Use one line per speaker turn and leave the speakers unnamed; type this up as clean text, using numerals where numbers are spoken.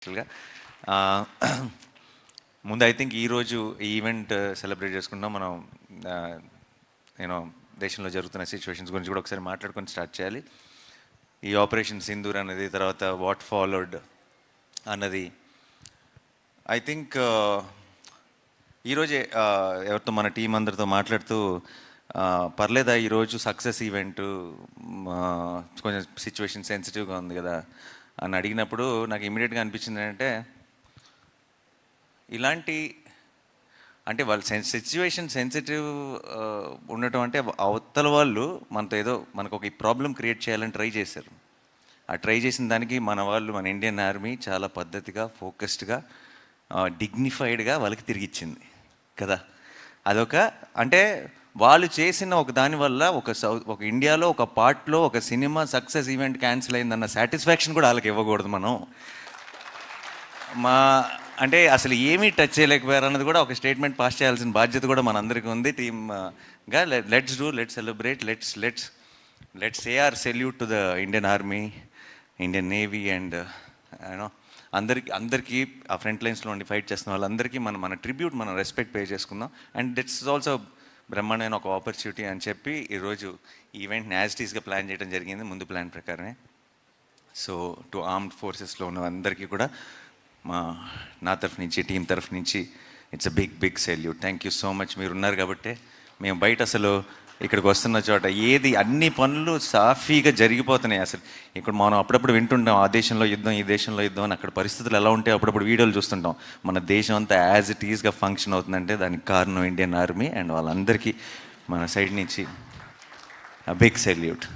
యాక్చువల్గా. ముందు I think ఈరోజు ఈ ఈవెంట్ సెలబ్రేట్ చేసుకుంటాం మనం. నేను దేశంలో జరుగుతున్న సిచ్యువేషన్స్ గురించి కూడా ఒకసారి మాట్లాడుకొని స్టార్ట్ చేయాలి. ఈ ఆపరేషన్ సింధూర్ అనేది, తర్వాత వాట్ ఫాలోడ్ అన్నది, ఐ థింక్ ఈరోజే ఎవరితో మన టీం అందరితో మాట్లాడుతూ పర్లేదా ఈరోజు సక్సెస్ ఈవెంట్, కొంచెం సిచ్యువేషన్ సెన్సిటివ్గా ఉంది కదా అని అడిగినప్పుడు నాకు ఇమీడియట్గా అనిపించింది ఏంటంటే, ఇలాంటి అంటే వాళ్ళ సిచ్యువేషన్ సెన్సిటివ్ ఉండటం అంటే అవతల వాళ్ళు మనతో ఏదో మనకు ఒక ప్రాబ్లం క్రియేట్ చేయాలని ట్రై చేశారు. ఆ ట్రై చేసిన దానికి మన వాళ్ళు, మన ఇండియన్ ఆర్మీ చాలా పద్ధతిగా, ఫోకస్డ్గా, డిగ్నిఫైడ్గా వాళ్ళకి తిరిగిచ్చింది కదా. అదొక అంటే వాళ్ళు చేసిన ఒక దానివల్ల ఒక ఇండియాలో ఒక పార్ట్లో ఒక సినిమా సక్సెస్ ఈవెంట్ క్యాన్సిల్ అయిందన్న సాటిస్ఫాక్షన్ కూడా వాళ్ళకి ఇవ్వకూడదు మనం. అంటే అసలు ఏమీ టచ్ చేయలేకపోయారు అన్నది కూడా ఒక స్టేట్మెంట్ పాస్ చేయాల్సిన బాధ్యత కూడా మనందరికీ ఉంది టీమ్గా. Let's celebrate, let's say or salute to the Indian army, Indian navy and you know అందరికీ ఆ ఫ్రంట్ లైన్స్లో ఉండి ఫైట్ చేస్తున్న వాళ్ళందరికీ మన ట్రిబ్యూట్, మనం రెస్పెక్ట్ పే చేసుకుందాం. అండ్ దిట్స్ ఆల్సో బ్రహ్మాండమైన ఒక ఆపర్చునిటీ అని చెప్పి ఈరోజు ఈవెంట్ని యాజ్ ఇట్ ఈస్గా ప్లాన్ చేయడం జరిగింది, ముందు ప్లాన్ ప్రకారమే. సో టు ఆర్మ్డ్ ఫోర్సెస్లో ఉన్న అందరికీ కూడా నా తరఫు నుంచి, టీం తరఫు నుంచి it's a big salute. Thank you so much. మీరు ఉన్నారు కాబట్టి మేము బయట అసలు ఇక్కడికి వస్తున్న చోట అన్ని పనులు సాఫీగా జరిగిపోతున్నాయి. అసలు ఇక్కడ మనం అప్పుడప్పుడు వింటుంటాం ఆ దేశంలో యుద్ధం, ఈ దేశంలో యుద్ధం అని. అక్కడ పరిస్థితులు ఎలా ఉంటాయి అప్పుడప్పుడు వీడియోలు చూస్తుంటాం. మన దేశం అంతా యాజ్ ఇట్ ఈస్గా ఫంక్షన్ అవుతుందంటే దానికి కారణం ఇండియన్ ఆర్మీ. అండ్ వాళ్ళందరికీ మన సైడ్ నుంచి బిగ్ సెల్యూట్.